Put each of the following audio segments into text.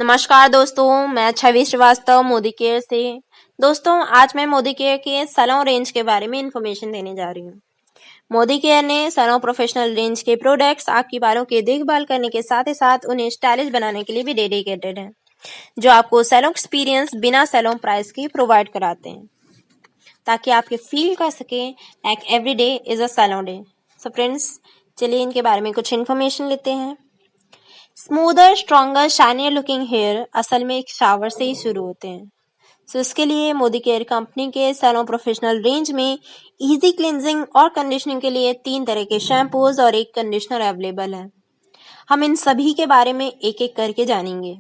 नमस्कार दोस्तों, मैं छवि श्रीवास्तव मोदी केयर से। दोस्तों, आज मैं मोदी केयर के सैलून रेंज के बारे में इंफॉर्मेशन देने जा रही हूँ। मोदी केयर ने सैलून प्रोफेशनल रेंज के प्रोडक्ट्स आपकी बालों की देखभाल करने के साथ ही साथ उन्हें स्टाइलिश बनाने के लिए भी डेडिकेटेड है, जो आपको सैलून एक्सपीरियंस बिना सैलून प्राइस की प्रोवाइड कराते हैं, ताकि आपके फील कर सकें like every day is a salon day. So friends, चलिए इनके बारे में कुछ इन्फॉर्मेशन लेते हैं। Smoother, stronger, shinier looking hair असल में एक शावर से ही शुरू होते हैं। सो इसके लिए मोदी केयर कंपनी के सैलून प्रोफेशनल रेंज में इजी क्लींजिंग और कंडीशनिंग के लिए 3 तरह के शैम्पूज और एक कंडीशनर अवेलेबल है। हम इन सभी के बारे में एक एक करके जानेंगे।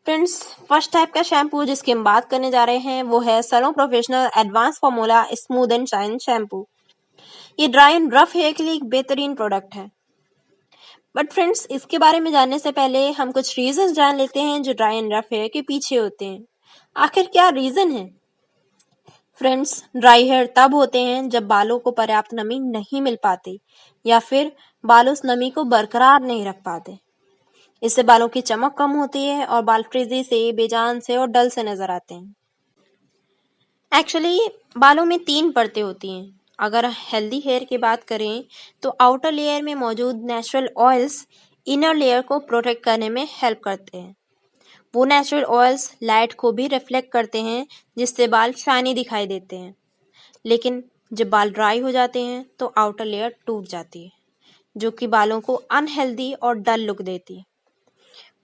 फ्रेंड्स, फर्स्ट टाइप का शैम्पू जिसकी हम बात करने जा रहे हैं वो है salon professional advance formula smooth and shine shampoo. ये ड्राई एंड रफ हेयर के लिए एक बेहतरीन प्रोडक्ट है। बट फ्रेंड्स, इसके बारे में जानने से पहले हम कुछ रीजंस जान लेते हैं जो ड्राई एंड रफ हेयर के पीछे होते हैं। आखिर क्या रीजन है? फ्रेंड्स, ड्राई हेयर तब होते हैं जब बालों को पर्याप्त नमी नहीं मिल पाती या फिर बाल उस नमी को बरकरार नहीं रख पाते। इससे बालों की चमक कम होती है और बाल फ्रिजी से, बेजान से और डल से नजर आते हैं। एक्चुअली बालों में 3 परतें होती हैं। अगर हेल्दी हेयर की बात करें तो आउटर लेयर में मौजूद नेचुरल ऑयल्स इनर लेयर को प्रोटेक्ट करने में हेल्प करते हैं। वो नेचुरल ऑयल्स लाइट को भी रिफ्लेक्ट करते हैं, जिससे बाल शाइनी दिखाई देते हैं। लेकिन जब बाल ड्राई हो जाते हैं तो आउटर लेयर टूट जाती है, जो कि बालों को अनहेल्दी और डल लुक देती है।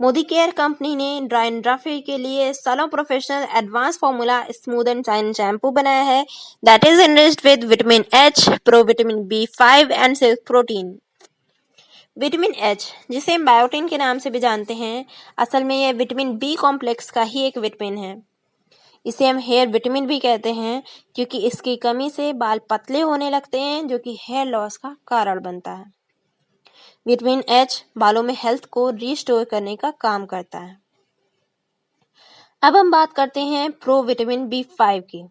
मोदी केयर कंपनी ने ड्राई एंड रफ हेयर के लिए salon professional advance formula smooth and shine shampoo बनाया है, that is enriched with vitamin H, pro vitamin B5 and silk protein. Vitamin H, जिसे हम बायोटिन के नाम से भी जानते हैं, असल में यह विटामिन बी कॉम्प्लेक्स का ही एक विटामिन है। इसे हम हेयर विटामिन भी कहते हैं, क्योंकि इसकी कमी से बाल पतले होने लगते हैं, जो कि हेयर लॉस का कारण बनता है। विटामिन एच बालों में हेल्थ को रिस्टोर करने का काम करता है। अब हम बात करते हैं प्रो विटामिन B5 की।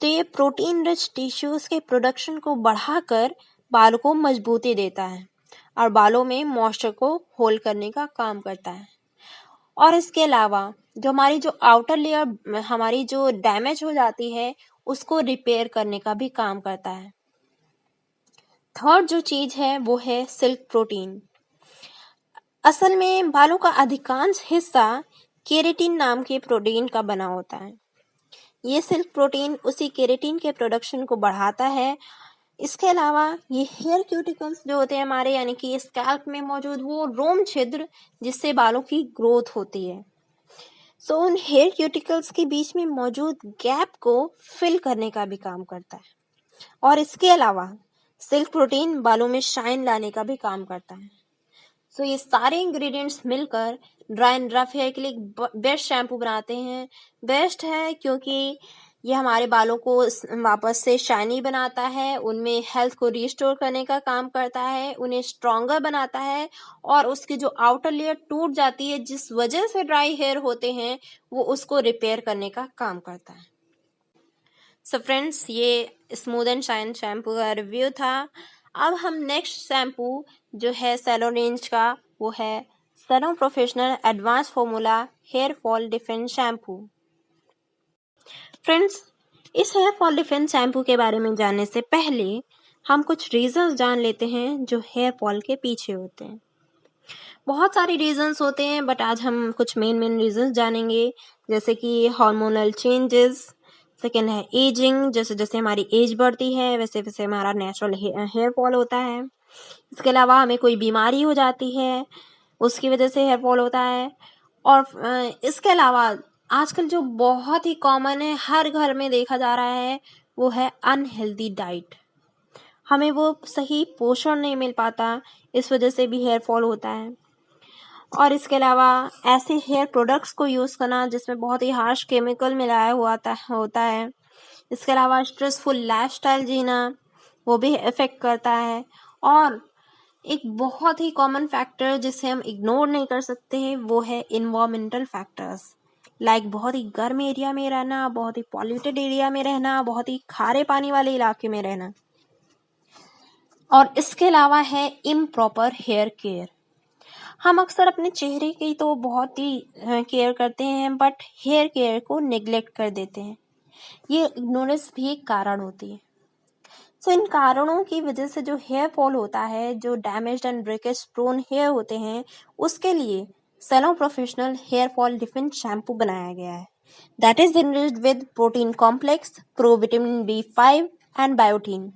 तो ये प्रोटीन रिच टिश्यूज के प्रोडक्शन को बढ़ाकर बालों को मजबूती देता है और बालों में मॉइस्चर को होल्ड करने का काम करता है। और इसके अलावा जो आउटर लेयर हमारी जो डैमेज हो जाती है, उसको रिपेयर करने का भी काम करता है। थर्ड जो चीज है वो है सिल्क प्रोटीन। असल में बालों का अधिकांश हिस्सा केराटिन नाम के प्रोटीन का बना होता है। ये सिल्क प्रोटीन उसी केराटिन के प्रोडक्शन को बढ़ाता है। इसके अलावा ये हेयर क्यूटिकल्स जो होते हैं हमारे, यानी कि स्कैल्प में मौजूद वो रोम छिद्र जिससे बालों की ग्रोथ होती है, सो उन हेयर क्यूटिकल्स के बीच में मौजूद गैप को फिल करने का भी काम करता है। और इसके अलावा सिल्क प्रोटीन बालों में शाइन लाने का भी काम करता है। सो ये सारे इंग्रेडिएंट्स मिलकर ड्राई एंड रफ हेयर के लिए बेस्ट शैम्पू बनाते हैं। बेस्ट है क्योंकि ये हमारे बालों को वापस से शाइनी बनाता है, उनमें हेल्थ को रिस्टोर करने का काम करता है, उन्हें स्ट्रॉन्गर बनाता है और उसकी जो आउटर लेयर टूट जाती है जिस वजह से ड्राई हेयर होते हैं, वो उसको रिपेयर करने का काम करता है। सो फ्रेंड्स, ये स्मूथ एंड शाइन शैम्पू का रिव्यू था। अब हम नेक्स्ट शैम्पू जो है सैलून रेंज का, वो है salon professional advance formula hair fall defence shampoo. Friends, इस हेयर फॉल डिफेंस शैम्पू के बारे में जानने से पहले हम कुछ रीजंस जान लेते हैं जो हेयर फॉल के पीछे होते हैं। बहुत सारे रीजंस होते हैं, बट आज हम कुछ मेन रीजंस जानेंगे, जैसे कि हार्मोनल चेंजेस। सेकेंड है एजिंग, जैसे जैसे हमारी एज बढ़ती है वैसे वैसे हमारा नेचुरल हेयर फॉल होता है। इसके अलावा हमें कोई बीमारी हो जाती है, उसकी वजह से हेयर फॉल होता है। और इसके अलावा आजकल जो बहुत ही कॉमन है, हर घर में देखा जा रहा है, वो है अनहेल्दी डाइट। हमें वो सही पोषण नहीं मिल पाता, इस वजह से भी हेयर फॉल होता है। और इसके अलावा ऐसे हेयर प्रोडक्ट्स को यूज़ करना जिसमें बहुत ही हार्श केमिकल मिलाया हुआ होता है। इसके अलावा स्ट्रेसफुल लाइफस्टाइल जीना, वो भी इफेक्ट करता है। और एक बहुत ही कॉमन फैक्टर जिसे हम इग्नोर नहीं कर सकते हैं, वो है इन्वायरमेंटल फैक्टर्स, लाइक बहुत ही गर्म एरिया में रहना, बहुत ही पॉल्यूटेड एरिया में रहना, बहुत ही खारे पानी वाले इलाके में रहना। और इसके अलावा है इम्प्रॉपर हेयर केयर। हम अक्सर अपने चेहरे की तो बहुत ही केयर करते हैं, बट हेयर केयर को नेग्लेक्ट कर देते हैं। ये इग्नोरेंस भी एक कारण होती है। इन कारणों की वजह से जो हेयर फॉल होता है, जो damaged and breakage prone hair होते हैं, उसके लिए salon professional hair fall defence shampoo बनाया गया है। That is enriched with protein complex, provitamin B5 and biotin.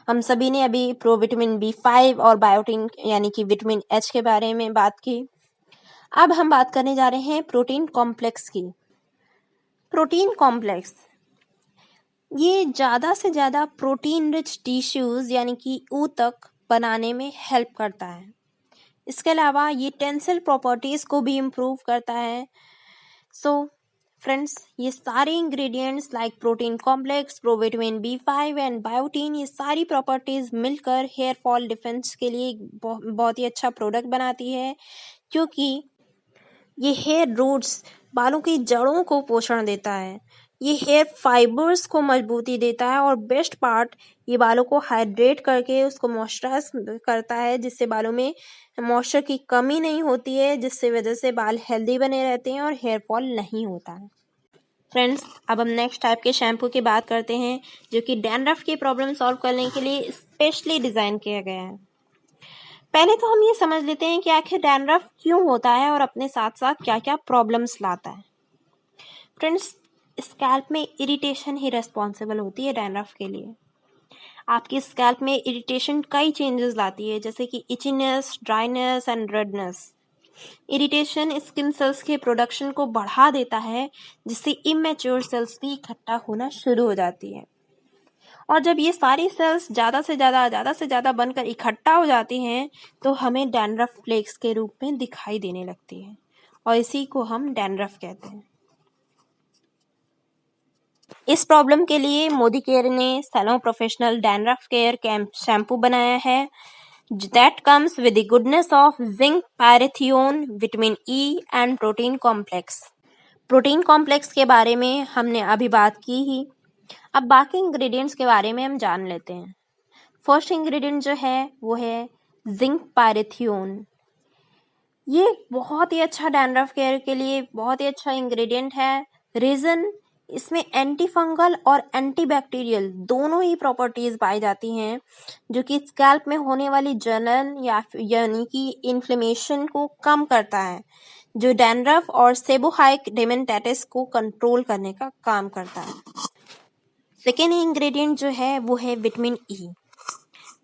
हम सभी ने अभी प्रोविटामिन B5 और बायोटीन यानी कि विटामिन H के बारे में बात की। अब हम बात करने जा रहे हैं प्रोटीन कॉम्प्लेक्स की। प्रोटीन कॉम्प्लेक्स ये ज़्यादा से ज़्यादा प्रोटीन रिच टिश्यूज़ यानी कि ऊतक बनाने में हेल्प करता है। इसके अलावा ये टेंसिल प्रॉपर्टीज़ को भी इम्प्रूव करता है। फ्रेंड्स, ये सारे ingredients like protein complex, provitamin B5 and biotin, ये सारी प्रॉपर्टीज़ मिलकर हेयर फॉल डिफेंस के लिए बहुत ही अच्छा प्रोडक्ट बनाती है, क्योंकि ये हेयर रूट्स बालों की जड़ों को पोषण देता है, ये हेयर फाइबर्स को मजबूती देता है और बेस्ट पार्ट, ये बालों को हाइड्रेट करके उसको मॉइस्चराइज करता है, जिससे बालों में मॉइस्चर की कमी नहीं होती है, जिससे वजह से बाल हेल्दी बने रहते हैं और हेयर फॉल नहीं होता है। फ्रेंड्स, अब हम नेक्स्ट टाइप के शैम्पू की बात करते हैं, जो कि डैंड्रफ की प्रॉब्लम सॉल्व करने के लिए स्पेशली डिज़ाइन किया गया है। पहले तो हम ये समझ लेते हैं कि आखिर डैंड्रफ क्यों होता है और अपने साथ साथ क्या क्या प्रॉब्लम्स लाता है। फ्रेंड्स, स्कैल्प में इरिटेशन ही रिस्पॉन्सिबल होती है डैंड्रफ के लिए। आपकी स्कैल्प में इरिटेशन कई चेंजेस लाती है, जैसे कि itchiness, dryness and redness. Irritation skin cells के प्रोडक्शन को बढ़ा देता है, जिससे इमेच्योर सेल्स भी इकट्ठा होना शुरू हो जाती है, और जब ये सारी सेल्स ज़्यादा से ज़्यादा बनकर इकट्ठा हो जाती हैं, तो हमें डैंड्रफ फ्लेक्स के रूप में दिखाई देने लगती है, और इसी को हम डैंड्रफ कहते हैं। इस प्रॉब्लम के लिए मोदी केयर ने salon professional dandruff care shampoo बनाया है, that comes with the goodness of zinc, pyrithione, vitamin E and protein complex. Protein complex के बारे में हमने अभी बात की ही। अब बाकी इंग्रेडिएंट्स के बारे में हम जान लेते हैं। फर्स्ट इंग्रेडिएंट जो है वो है जिंक पायरेथियोन। ये बहुत ही अच्छा डैंड्रफ केयर के लिए बहुत ही अच्छा इंग्रेडिएंट है। रीजन, इसमें एंटी फंगल और एंटी बैक्टीरियल दोनों ही प्रॉपर्टीज पाई जाती हैं, जो कि स्कैल्प में होने वाली जलन यानी कि इन्फ्लेमेशन को कम करता है, जो डैंड्रफ और सेबोहाइक डेमेंटाइटिस को कंट्रोल करने का काम करता है। सेकेंड इंग्रेडिएंट जो है वो है विटामिन ई।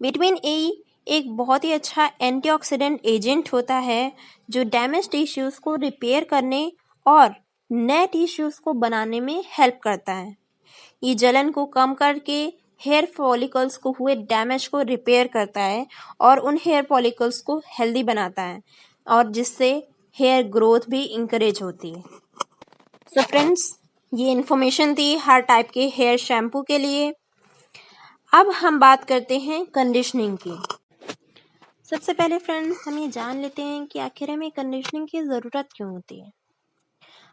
विटामिन ई एक बहुत ही अच्छा एंटीऑक्सीडेंट एजेंट होता है, जो डैमेज टिश्यूज को रिपेयर करने और नए टिश्यूज को बनाने में हेल्प करता है। ये जलन को कम करके हेयर फॉलिकल्स को हुए डैमेज को रिपेयर करता है और उन हेयर फॉलिकल्स को हेल्दी बनाता है, और जिससे हेयर ग्रोथ भी इंकरेज होती है। सो फ्रेंड्स, ये इन्फॉर्मेशन थी हर टाइप के हेयर शैम्पू के लिए। अब हम बात करते हैं कंडीशनिंग की। सबसे पहले फ्रेंड्स, हम ये जान लेते हैं कि आखिर हमें कंडीशनिंग की ज़रूरत क्यों होती है।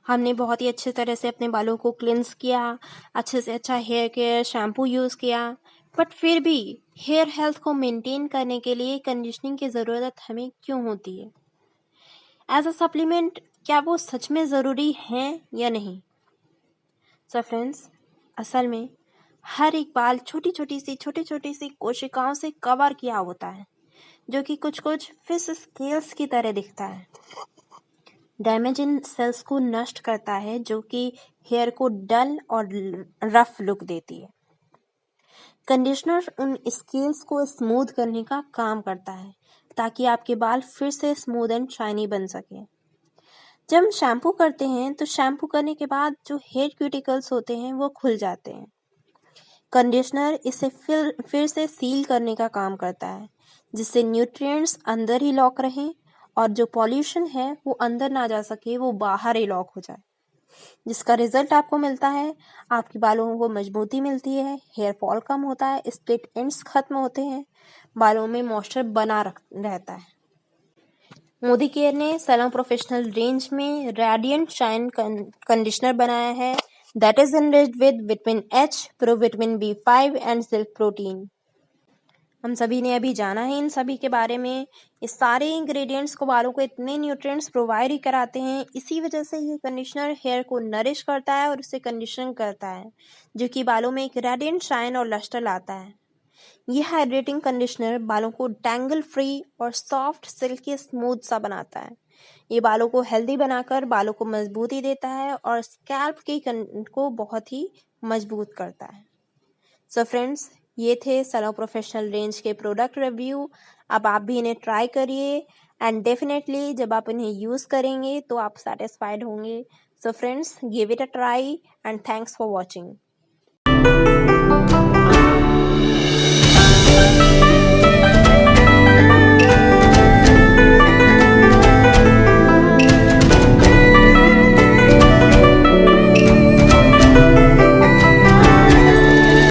हमने बहुत ही अच्छे तरह से अपने बालों को क्लिंस किया, अच्छे से अच्छा हेयर केयर शैम्पू यूज़ किया, बट फिर भी हेयर हेल्थ को मेंटेन करने के लिए कंडीशनिंग की ज़रूरत हमें क्यों होती है। एज अ सप्लीमेंट क्या वो सच में ज़रूरी हैं या नहीं। सो फ्रेंड्स, असल में हर एक बाल छोटी छोटी सी कोशिकाओं से कवर किया होता है, जो कि कुछ फिश स्केल्स की तरह दिखता है। डैमेज इन सेल्स को नष्ट करता है, जो कि हेयर को डल और रफ लुक देती है। कंडीशनर उन स्केल्स को स्मूथ करने का काम करता है, ताकि आपके बाल फिर से स्मूथ एंड शाइनी बन सके। जब हम शैम्पू करते हैं तो शैम्पू करने के बाद जो हेयर क्यूटिकल्स होते हैं वो खुल जाते हैं। कंडीशनर इसे फिर से सील करने का काम करता है, जिससे न्यूट्रिएंट्स अंदर ही लॉक रहें और जो पॉल्यूशन है वो अंदर ना जा सके, वो बाहर ही लॉक हो जाए, जिसका रिजल्ट आपको मिलता है, आपके बालों को मजबूती मिलती है, हेयर फॉल कम होता है, स्प्लिट एंड्स खत्म होते हैं, बालों में मॉइस्चर बना रहता है। मोदी केयर ने सैलो प्रोफेशनल रेंज में रेडिएंट शाइन कंडीशनर बनाया है, that is enriched with vitamin H, provitamin B5 and silk protein. हम सभी ने अभी जाना है इन सभी के बारे में। इस सारे इंग्रेडिएंट्स को बालों को इतने न्यूट्रिएंट्स प्रोवाइड ही कराते हैं, इसी वजह से ये कंडीशनर हेयर को नरिश करता है और उसे कंडीशन करता है, जो कि बालों में एक रेडिएंट शाइन और लस्टर लाता है। ये हाइड्रेटिंग कंडीशनर बालों को टैंगल फ्री और सॉफ्ट सिल्की स्मूथ सा बनाता है। ये बालों को हेल्दी बनाकर बालों को मजबूती देता है और स्कैल्प को बहुत ही मजबूत करता है। सो फ्रेंड्स, ये थे सलो प्रोफेशनल रेंज के प्रोडक्ट रिव्यू। अब आप भी इन्हें ट्राई करिए एंड डेफिनेटली जब आप इन्हें यूज़ करेंगे तो आप सेटिस्फाइड होंगे। So friends, give it a try and thanks for watching.